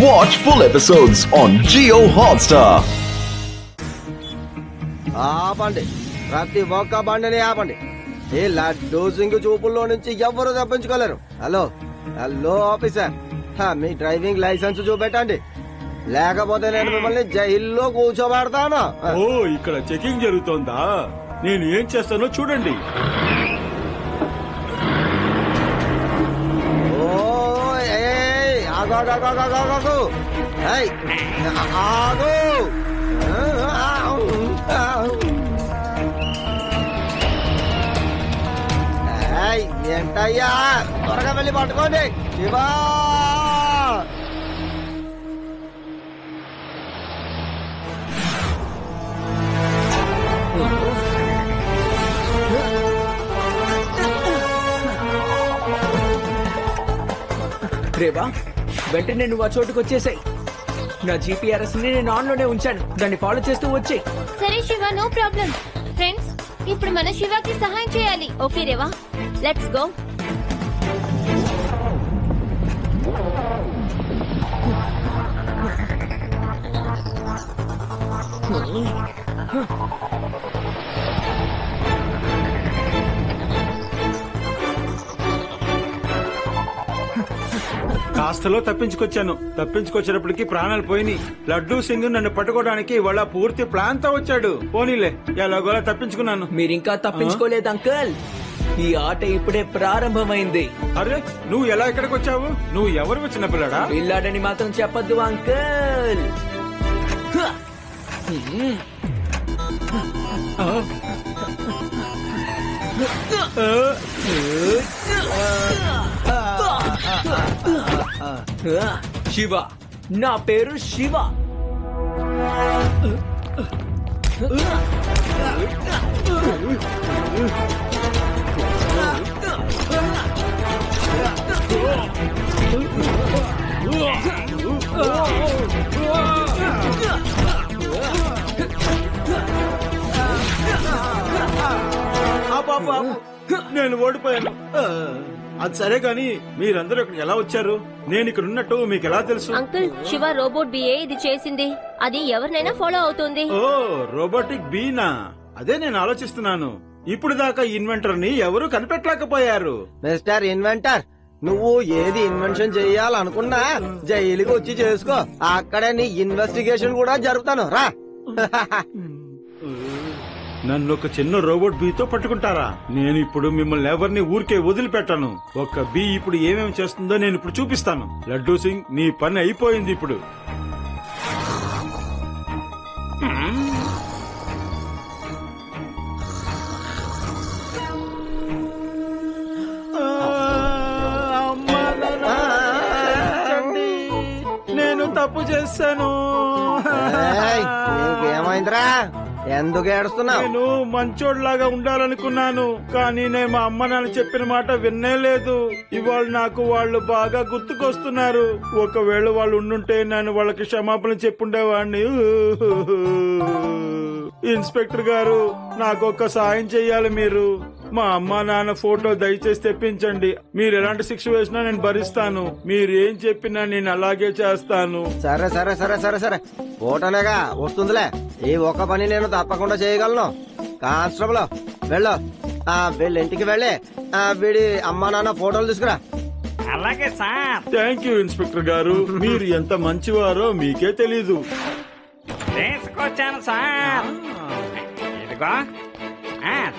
Watch full episodes on Jio Hotstar. ఆపండి, ప్రతి ఒక్క బండిని ఆపండి. ఈ లడ్డూ సింగ్ చూపుల్లో నుంచి ఎవ్వరూ తప్పించుకోలేరు. హలో హలో ఆఫీసర్, మీ డ్రైవింగ్ లైసెన్స్ చూపెట్టండి, లేకపోతే నేను మిమ్మల్ని జైల్లో కూర్చోబెడతాను. ఓ, ఇక్కడ చెకింగ్ జరుగుతోందా? నేను ఏం చేస్తానో చూడండి. ఏంటయ్యా, త్వరగా వెళ్ళి పట్టుకోండి. శివా, రేవా, వెంటనే నువ్వు ఆ చోటుకు వచ్చేసాయి. నా జీపీఆర్ఎస్ ని నేను ఆన్ లోనే ఉంచాను, దాన్ని ఫాలో చేస్తూ వచ్చే. సరే శివ, నో ప్రాబ్లం. ఫ్రెండ్స్, ఇప్పుడు మన శివకి సహాయం చేయాలి. Okay Reva, let's go. కాస్తలో తప్పించుకొచ్చినప్పటికీ ప్రాణాలు పోయినాయి. లడ్డూ సింగ్ నన్ను పట్టుకోవడానికి వాళ్ళ పూర్తి ప్లాన్ తో వచ్చాడు. పోనీలే, ఎలాగోలా తప్పించుకున్నాను. మీరింకా తప్పించుకోలేదు అంకల్, ఈ ఆట ఇప్పుడే ప్రారంభమైంది. అరే, నువ్వు ఎలా ఇక్కడికి వచ్చావు? నువ్వు ఎవరు వచ్చిన పిల్లడా? పిల్లాడని మాత్రం చెప్పద్దు అంకల్. శివ, నా పేరు శివ. నేను ఓడిపోయాను. అది సరే గాని, మీరందరూ ఇక్కడ ఎలా వచ్చారు? నేను ఇక్కడ ఉన్నట్టు మీకు ఎలా తెలుసు? అంకుల్, శివ రోబోట్ బిఏ ఇది చేసింది. అది ఎవరినైనా ఫాలో అవుతుంది. ఓ, రోబోటిక్ బీనా? అదే నేను ఆలోచిస్తున్నాను. ఇప్పుడు దాకా ఇన్వెంటర్ ని ఎవరు కనిపెట్టలేకపోయారు. మిస్టర్ ఇన్వెంటర్, నువ్వు ఏది ఇన్వెన్షన్ చెయ్యాలనుకున్నా జైలుకి వచ్చి చేసుకో. అక్కడే నీ ఇన్వెస్టిగేషన్ కూడా జరుపుతాను, రా. నన్ను ఒక చిన్న రోబోట్ బీతో పట్టుకుంటారా? నేను ఇప్పుడు మిమ్మల్ని ఎవరిని ఊరికే వదిలిపెట్టాను. ఒక బీ ఇప్పుడు ఏమేమి చేస్తుందో నేను ఇప్పుడు చూపిస్తాను. లడ్డూ సింగ్, నీ పని అయిపోయింది. ఇప్పుడు నేను తప్పు చేశాను. నీకేమైందిరా? ఎందుకు ఏడుస్తున్నావు? నేను మంచోడ్లాగా ఉండాలనుకున్నాను, కానీ నేను మా అమ్మ నాన్న చెప్పిన మాట విన్నే లేదు. ఇవాళ నాకు వాళ్ళు బాగా గుర్తుకొస్తున్నారు. ఒకవేళ వాళ్ళు ఉండుంటే నేను వాళ్ళకి క్షమాపణ చెప్పుండేవాడిని. ఇన్స్పెక్టర్ గారు, నాకు ఒక సాయం చెయ్యాలి మీరు. మా అమ్మా నాన్న ఫోటో దయచేసి తెప్పించండి. మీరు ఎలాంటి శిక్ష వేసినా నేను భరిస్తాను. మీరు ఏం చెప్పినా నేను అలాగే చేస్తాను. సరే సరే సరే సరే సరే, ఫోటోనేగా వస్తుందిలే. ఈ ఒక్క పని నేను తప్పకుండా చేయగలను. కానిస్టేబుల్, వెళ్ళు. వీళ్ళ ఇంటికి వెళ్ళి వీడి అమ్మా నాన్న ఫోటోలు తీసుకురా. అలాగే సార్. థ్యాంక్ యూ ఇన్స్పెక్టర్ గారు, మీరు ఎంత మంచివారో మీకే తెలీదు. తీసుకొచ్చాను సార్, ఇదిగో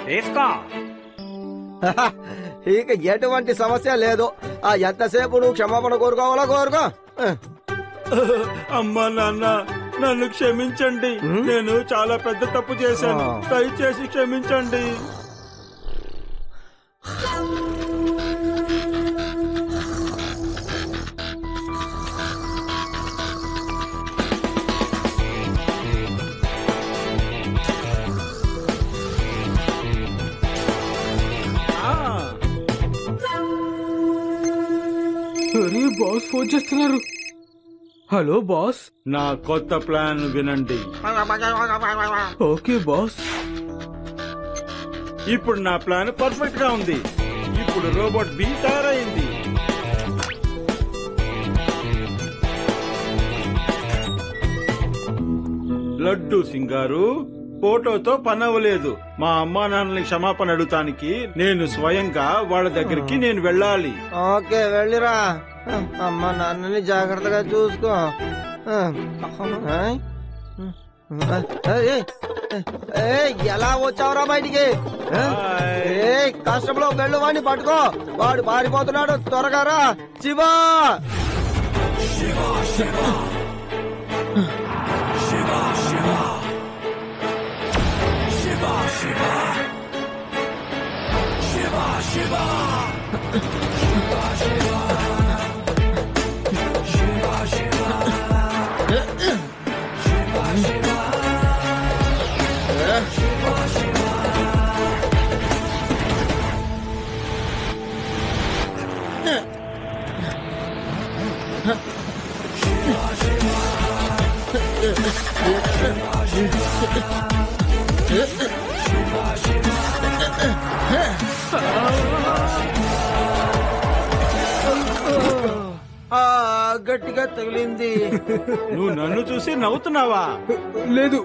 తీసుకో. ఇక ఎటువంటి సమస్య లేదు. ఎంతసేపు నువ్వు క్షమాపణ కోరుకోవాలో కోరుకో. అమ్మా నాన్న, నన్ను క్షమించండి. నేను చాలా పెద్ద తప్పు చేశాను. దయచేసి క్షమించండి. బాస్ ఫోన్ చేస్తున్నారు. హలో బాస్, నా కొత్త ప్లాన్ వినండి. Okay boss. ఇప్పుడు నా ప్లాన్ పర్ఫెక్ట్ గా ఉంది. ఇప్పుడు రోబోట్ బి తయారైంది. లడ్డు సింగారు, ఫోటోతో పని అవ్వలేదు. మా అమ్మా నాన్నని క్షమాపణ అడుగుతానికి నేను స్వయంగా వాళ్ళ దగ్గరికి నేను వెళ్ళాలి. ఓకే వెళ్ళిరా. అమ్మ నాన్నని జాగ్రత్తగా చూసుకో. ఎలా వచ్చావురా బయటికి? కష్టంలో వెళ్ళు, వాడిని పట్టుకో, వాడు పారిపోతున్నాడు, త్వరగా రా. శివా గట్టిగా తగిలింది. నువ్వు నన్ను చూసి నవ్వుతున్నావా? లేదు,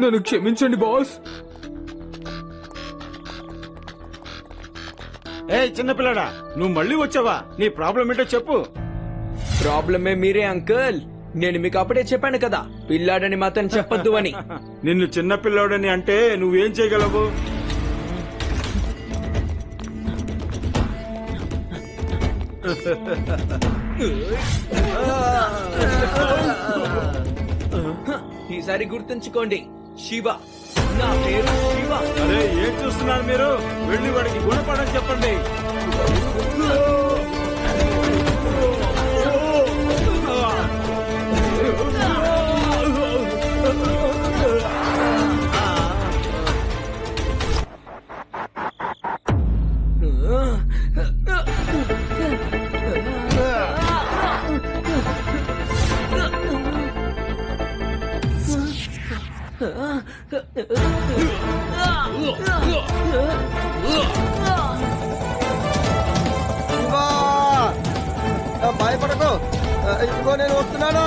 నన్ను క్షమించండి బాస్. ఏ చిన్నపిల్లడా, నువ్వు మళ్ళీ వచ్చావా? నీ ప్రాబ్లం ఏంటో చెప్పు. ప్రాబ్లమే మీరే అంకుల్. నేను మీకు అప్పుడే చెప్పాను కదా, పిల్లాడని మాత్రం చెప్పొద్దు అని. నిన్ను చిన్నపిల్లాడని అంటే నువ్వేం చేయగలవు? ఈసారి గుర్తుంచుకోండి, శివ, నా పేరు శివ. అరే ఏం చూస్తున్నారు మీరు? వెళ్ళి వాడికి గుణపడని చెప్పండి. భయపడకు, ఇదిగో నేను వస్తున్నాను.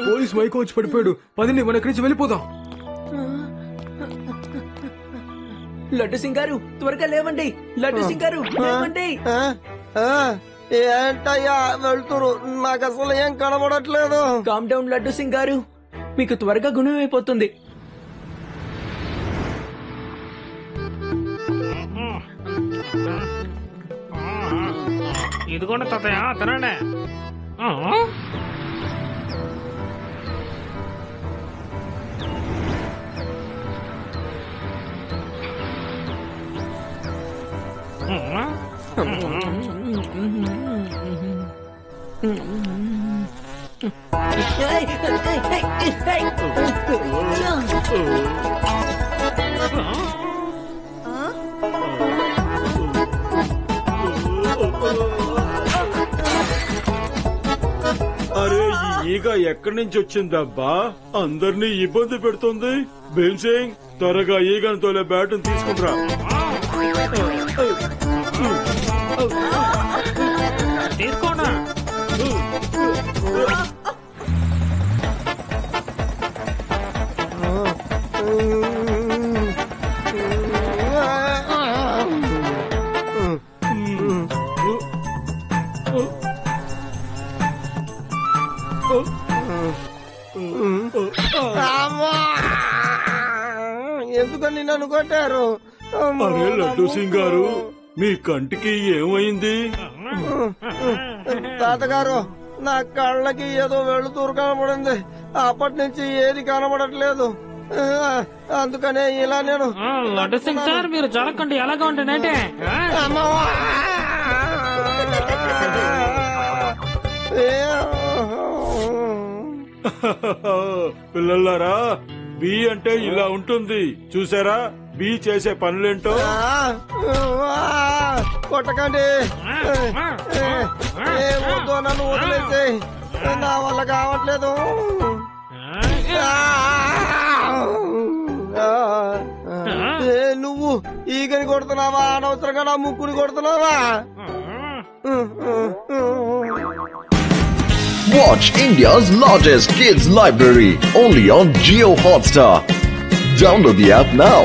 పోలీస్ మైక్ వచ్చి పడిపోయాడు. పదండి, మన ఇక్కడి నుంచి వెళ్ళిపోదాం. లడ్డు సింగ్ గారు, త్వరగా లేవండి. లడ్డు సింగ్ గారు, లేవండి. ఏంటయ్యా వెళ్తురు? నాకు అసలు ఏం కనబడట్లేదు. కామ్ డౌన్ లడ్డు సింగ్ గారు, మీకు త్వరగా గుణం అయిపోతుంది. ఇదిగోండి తాతయ్య, తినండి. అరే ఈ ఈగ ఎక్కడి నుంచి వచ్చిందబ్బా? అందరినీ ఇబ్బంది పెడుతుంది. బెన్సింగ్, త్వరగా ఈగను తోలే బ్యాటును తీసుకుంటరా. తీసుకోండి. ఎందుకని నన్ను కొట్టారు? అరే లడ్డు సింగ్ గారు, మీ కంటికి ఏమైంది? తాతగారు, నా కళ్ళకి ఏదో వెళుతూరు కనబడింది. అప్పటి నుంచి ఏది కనబడట్లేదు. అందుకనే ఇలా నేను. లడ్డు సింగ్ సార్, మీరు జరగకండి. ఎలాగా ఉంటానంటే పిల్లలారా, బి అంటే ఇలా ఉంటుంది. చూసారా బి చేసే పనులేంటో? కొట్టకండి వద్దు నన్ను వదిలేసి నా వల్ల కావట్లేదు నువ్వు ఈగని కొడుతున్నావా అనవసరంగా నా ముక్కుని కొడుతున్నావా Watch India's largest kids library only on Jio Hotstar. Download the app now.